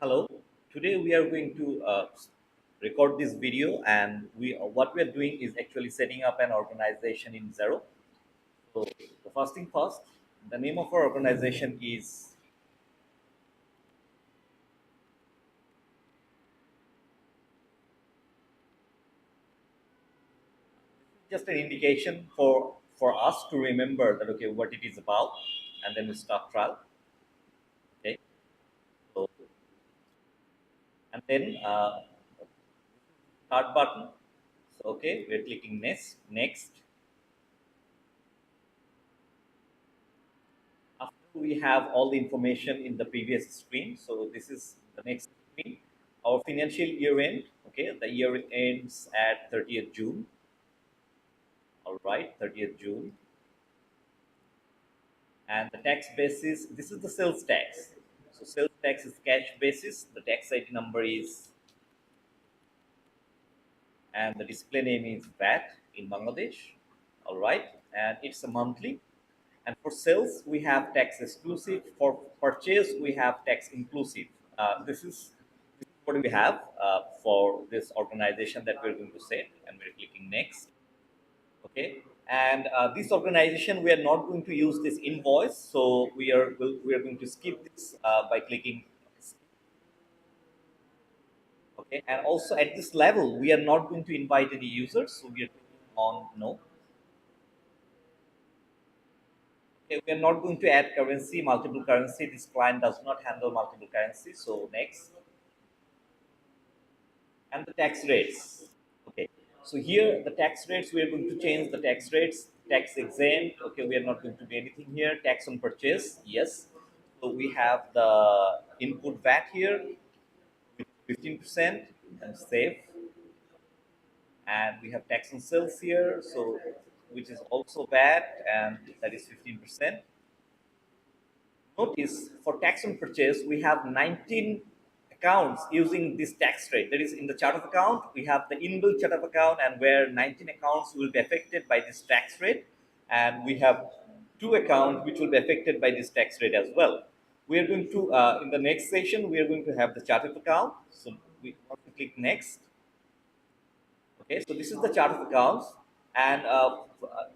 Hello. Today we are going to record this video, and we what we are doing is actually setting up an organization in Xero. So the first thing first, the name of our organization is just an indication for us to remember that okay what it is about, and then we start trial. Okay. So and then start button. So okay, we're clicking next. Next. After we have all the information in the previous screen, so this is the next screen, our financial year end. Okay, the year ends at 30th June. All right, 30th June. And the tax basis, this is the sales tax. So sales tax is cash basis. The tax ID number is, and the display name is VAT in Bangladesh. All right, and it's a monthly. And for sales, we have tax exclusive. For purchase, we have tax inclusive. This is what we have for this organization that we're going to set, and we're clicking next. Okay, and this organization we are not going to use this invoice, so we are going to skip this by clicking. Okay, and also at this level, we are not going to invite any users, so we are clicking on no. Okay, we are not going to add currency, multiple currency. This client does not handle multiple currency. So next, and the tax rates. Okay, so here the tax rates, we are going to change the tax rates. Tax exempt. Okay, we are not going to do anything here. Tax on purchase. Yes. So we have the input VAT here, 15%, and save. And we have tax on sales here, so which is also VAT, and that is 15%. Notice for tax on purchase, we have 19 accounts using this tax rate. That is in the chart of account, we have the inbuilt chart of account and where 19 accounts will be affected by this tax rate. And we have two accounts which will be affected by this tax rate as well. We are going to, in the next session, we are going to have the chart of account. So we want to click next. Okay, so this is the chart of accounts, and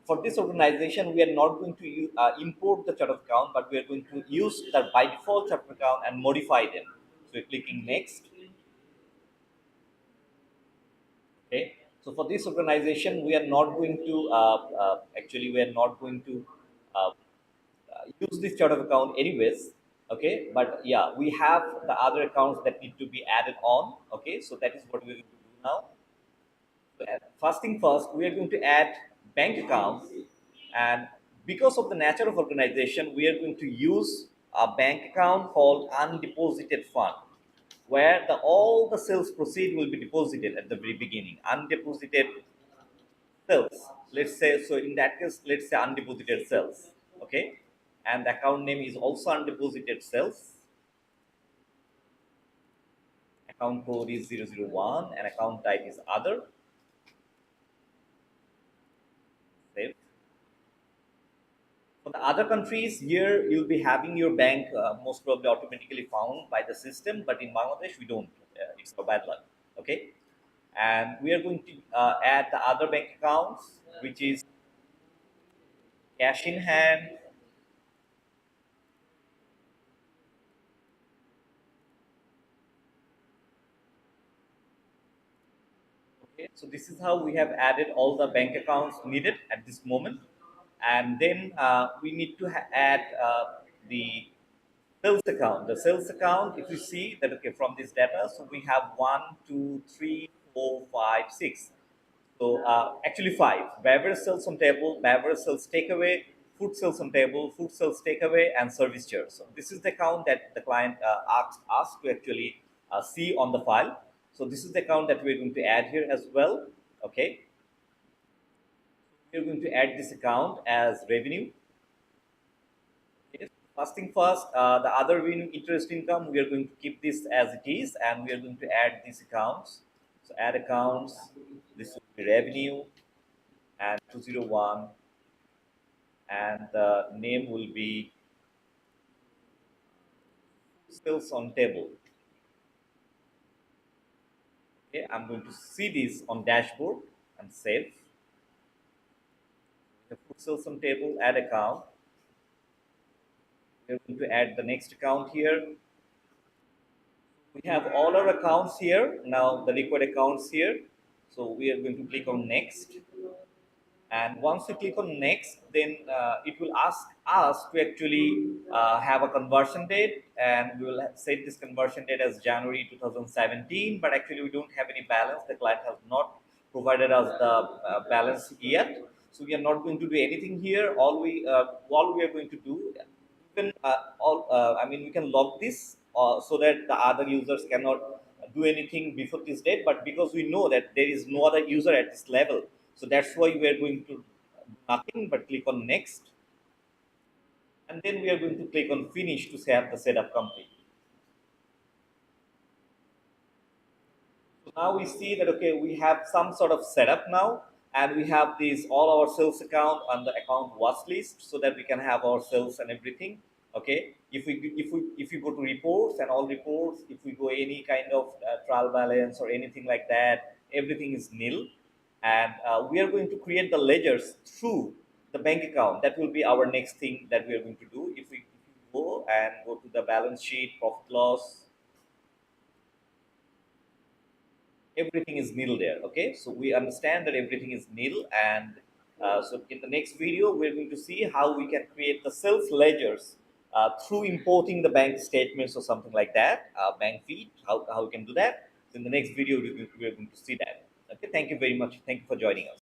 for this organization, we are not going to import the chart of account, but we are going to use the by default chart of account and modify them. So we're clicking next. Okay, so for this organization, we are not going to actually we are not going to uh, use this chart of account anyways. Okay, but yeah, we have the other accounts that need to be added on. Okay, so that is what we're going to do now. First thing first, we are going to add bank accounts, and because of the nature of organization, we are going to use a bank account called undeposited fund, where all the sales proceed will be deposited at the very beginning. Undeposited sales, let's say, so in that case, let's say undeposited sales. Okay, and the account name is also undeposited sales. Account code is 001 and account type is other. Save. For the other countries, here you'll be having your bank most probably automatically found by the system, but in Bangladesh we don't. It's a bad luck. Okay, and we are going to add the other bank accounts, which is cash in hand. Okay, so this is how we have added all the bank accounts needed at this moment, and then we need to add the sales account. The sales account, if you see that okay from this data, so we have one, two, three, four, five, six. So actually five. Beverage sales on table, beverage sales takeaway, food sales on table, food sales takeaway, and service charge. So this is the account that the client asked us to actually see on the file. So this is the account that we're going to add here as well. Okay, we're going to add this account as revenue. Okay. First thing first, the other revenue interest income, we are going to keep this as it is, and we are going to add these accounts. So add accounts, this will be revenue, and 201, and the name will be sales on table. Okay, I'm going to see this on dashboard and save. The food sales on table, add account. We're going to add the next account here. We have all our accounts here. Now the required accounts here. So we are going to click on next. And once you click on next, then it will ask us to actually have a conversion date, and we will set this conversion date as January 2017. But actually we don't have any balance. The client has not provided us the balance yet, so we are not going to do anything here. All we are going to do, can all I mean, we can log this so that the other users cannot do anything before this date. But because we know that there is no other user at this level, so that's why we are going to do nothing but click on next, and then we are going to click on finish to have the setup complete. So now we see that okay, we have some sort of setup now, and we have these all our sales account and the account watch list, so that we can have our sales and everything. Okay, if we go to reports and all reports, if we go any kind of trial balance or anything like that, everything is nil, and we are going to create the ledgers through the bank account. That will be our next thing that we are going to do. If we go to the balance sheet, profit loss, everything is nil there. Okay, so we understand that everything is nil, and so in the next video we're going to see how we can create the sales ledgers through importing the bank statements or something like that, bank feed, how we can do that. So in the next video we're going to see that. Okay, thank you very much, thank you for joining us.